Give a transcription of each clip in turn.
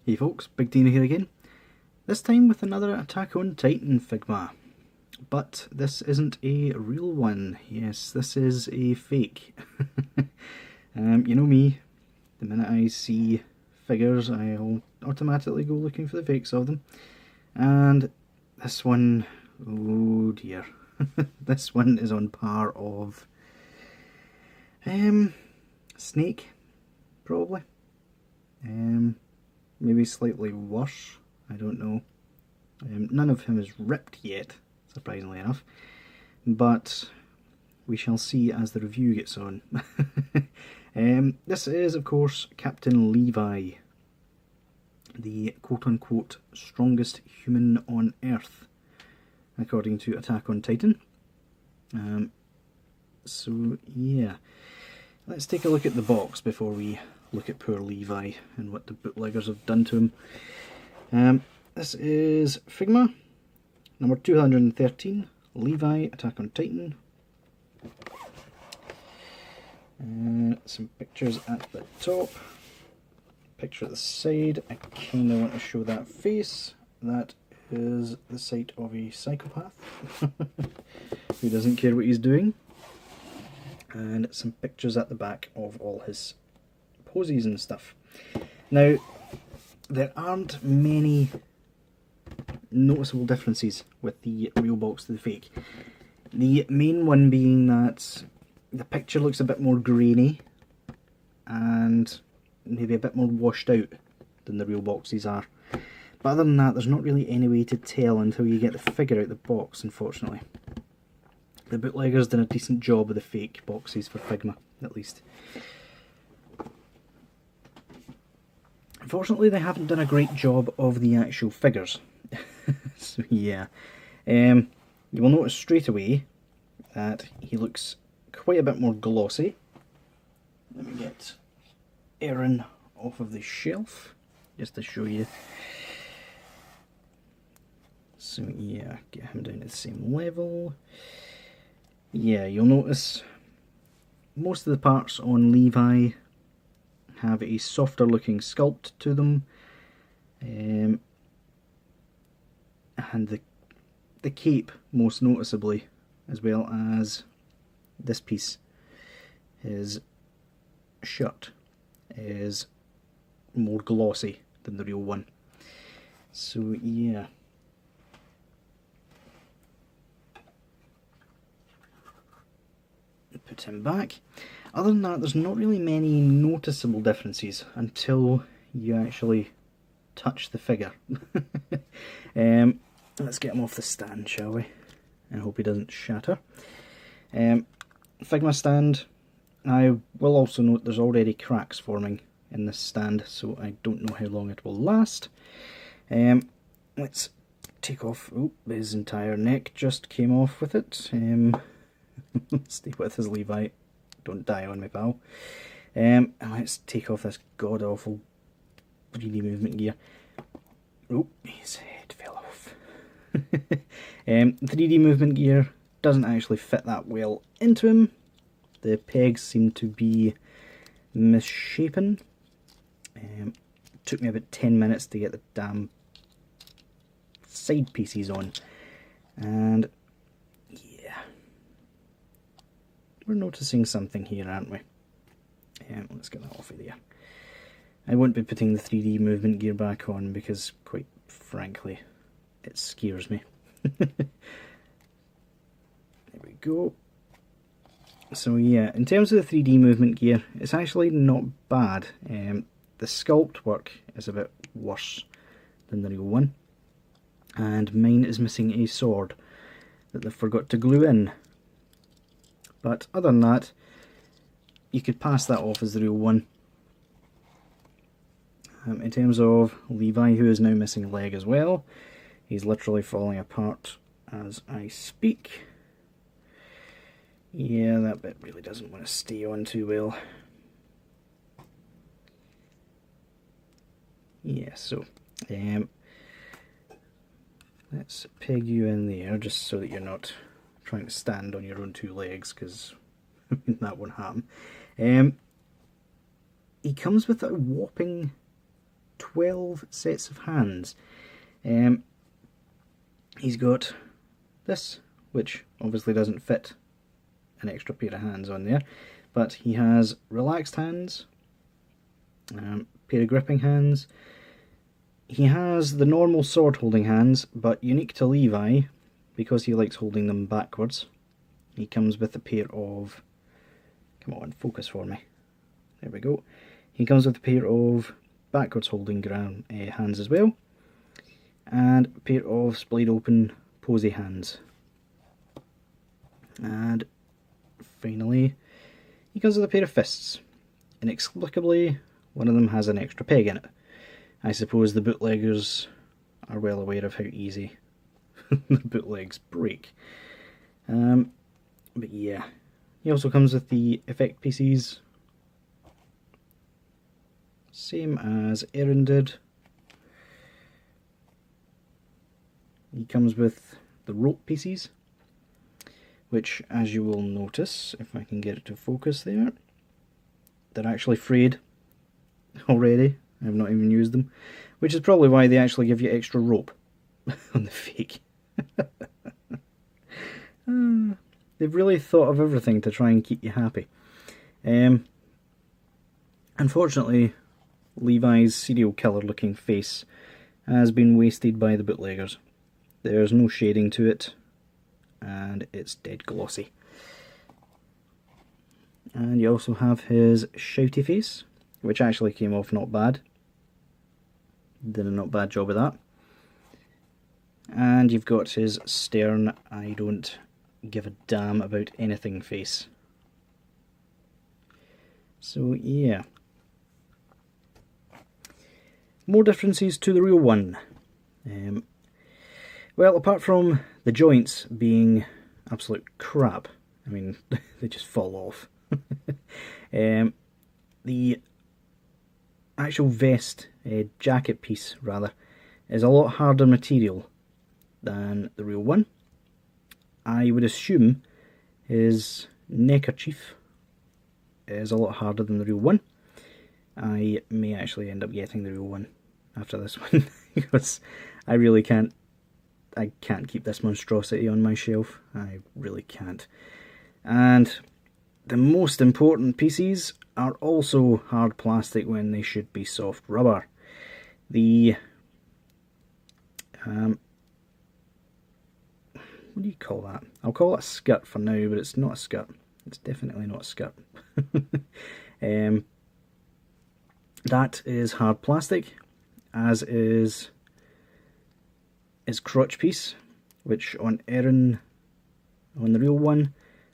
Hey folks, Big Deano here again. This time with another Attack on Titan Figma. But this isn't a real one. Yes, this is a fake. You know me, the minute I see figures I'll automatically go looking for the fakes of them. And this one, oh dear. This one is on par of Snake, probably. Maybe slightly worse, I don't know. None of him is ripped yet, surprisingly enough, but we shall see as the review gets on. This is, of course, Captain Levi, the quote-unquote strongest human on Earth, according to Attack on Titan. So yeah, let's take a look at the box before we look at poor Levi and what the bootleggers have done to him. This is Figma, number 213, Levi, Attack on Titan. Some pictures at the top, picture at the side. I kind of want to show that face. That is the sight of a psychopath who doesn't care what he's doing. And some pictures at the back of all his poses and stuff. Now, there aren't many noticeable differences with the real box to the fake. The main one being that the picture looks a bit more grainy and maybe a bit more washed out than the real boxes are. But other than that, there's not really any way to tell until you get the figure out the box, unfortunately. The bootleggers did a decent job of the fake boxes for Figma, at least. Unfortunately, they haven't done a great job of the actual figures. So yeah, you will notice straight away that he looks quite a bit more glossy. Let me get Aaron off of the shelf, just to show you. So yeah, get him down to the same level. Yeah, you'll notice most of the parts on Levi have a softer looking sculpt to them, and the cape most noticeably, as well as this piece. His shirt is more glossy than the real one. So yeah. Put him back. Other than that, there's not really many noticeable differences until you actually touch the figure. Let's get him off the stand, shall we? And hope he doesn't shatter. Figma stand. I will also note there's already cracks forming in this stand, so I don't know how long it will last. Let's take off. Oh, his entire neck just came off with it. Stay with us, Levi. Don't die on me, pal. And let's take off this god-awful 3D movement gear. Oh, his head fell off. 3D movement gear doesn't actually fit that well into him. The pegs seem to be misshapen. Took me about 10 minutes to get the damn side pieces on. And we're noticing something here, aren't we? Let's get that off of there. I won't be putting the 3D movement gear back on because, quite frankly, it scares me. There we go. So yeah, in terms of the 3D movement gear, it's actually not bad. The sculpt work is a bit worse than the real one. And mine is missing a sword that they forgot to glue in. But other than that, you could pass that off as the real one. In terms of Levi, who is now missing a leg as well, he's literally falling apart as I speak. Yeah, that bit really doesn't want to stay on too well. Yeah, so let's peg you in there just so that you're not trying to stand on your own two legs, because that won't happen. He comes with a whopping 12 sets of hands. He's got this, which obviously doesn't fit an extra pair of hands on there, but he has relaxed hands, pair of gripping hands. He has the normal sword holding hands, but unique to Levi, because he likes holding them backwards, he comes with a pair of, come on, focus for me, there we go, he comes with a pair of backwards holding hands as well, and a pair of splayed open posy hands. And finally, he comes with a pair of fists. Inexplicably, one of them has an extra peg in it. I suppose the bootleggers are well aware of how easy the bootlegs break. But yeah, he also comes with the effect pieces, same as Aaron did. He comes with the rope pieces, which, as you will notice, if I can get it to focus there, they're actually frayed already. I've not even used them, which is probably why they actually give you extra rope on the fake. They've really thought of everything to try and keep you happy. Unfortunately, Levi's serial killer looking face has been wasted by the bootleggers. There's no shading to it, and it's dead glossy. And you also have his shouty face, which actually came off not bad. Did a not bad job of that. And you've got his stern, I don't give a damn about anything face. So yeah. More differences to the real one. Well, apart from the joints being absolute crap, I mean, they just fall off. The actual vest, jacket piece rather, is a lot harder material than the real one. I would assume his neckerchief is a lot harder than the real one. I may actually end up getting the real one after this one, because I really can't keep this monstrosity on my shelf. I really can't. And the most important pieces are also hard plastic when they should be soft rubber. The what do you call that? I'll call it a skirt for now, but it's not a skirt. It's definitely not a skirt. That is hard plastic, as is his crotch piece, which on Aaron, on the real one,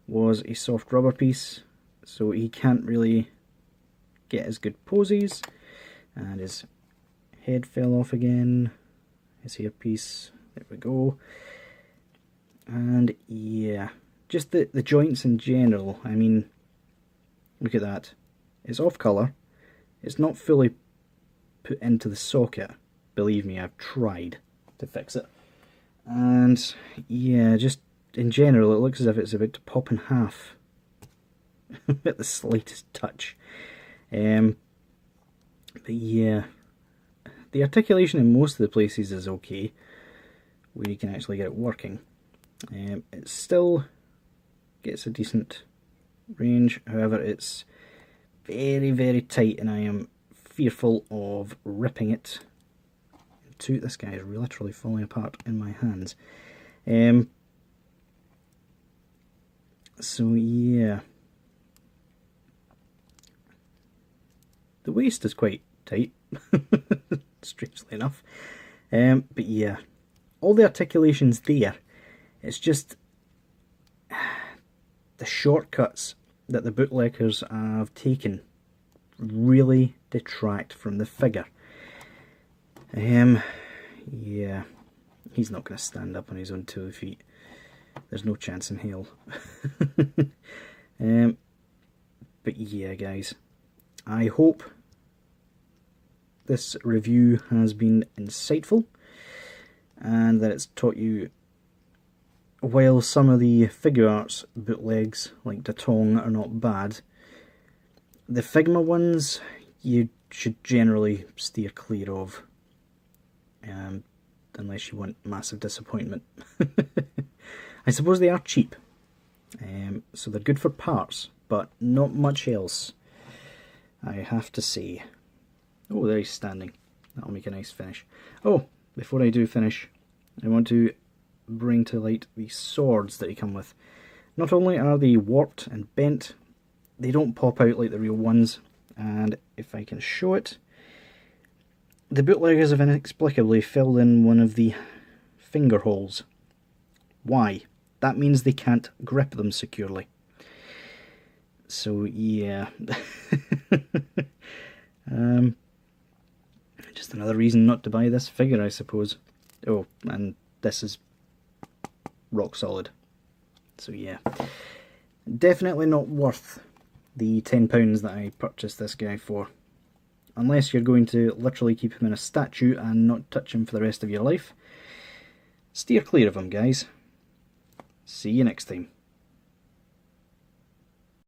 was a soft rubber piece, so he can't really get as good poses. And his head fell off again, his hairpiece, there we go. And yeah, just the joints in general, I mean, look at that. It's off colour, it's not fully put into the socket, believe me, I've tried to fix it. And yeah, just in general, it looks as if it's about to pop in half at the slightest touch. But yeah, the articulation in most of the places is okay, where you can actually get it working. It still gets a decent range, however it's very, very tight, and I am fearful of ripping it. This guy is literally falling apart in my hands. So yeah, the waist is quite tight, strangely enough. But yeah, all the articulation's there. It's just the shortcuts that the bootleggers have taken really detract from the figure. Yeah, he's not going to stand up on his own 2 feet. There's no chance in hell. But yeah, guys, I hope this review has been insightful, and that it's taught you, while some of the figure arts bootlegs like Deano are not bad, the Figma ones, you should generally steer clear of, unless you want massive disappointment. I suppose they are cheap, so they're good for parts, but not much else, I have to say. Oh, there he's standing. That'll make a nice finish. Oh, before I do finish, I want to bring to light the swords that he come with. Not only are they warped and bent, they don't pop out like the real ones, and if I can show it, the bootleggers have inexplicably filled in one of the finger holes. Why? That means they can't grip them securely. So yeah. Just another reason not to buy this figure, I suppose. Oh, and this is rock solid. So yeah. Definitely not worth the £10 that I purchased this guy for. Unless you're going to literally keep him in a statue and not touch him for the rest of your life. Steer clear of him, guys. See you next time.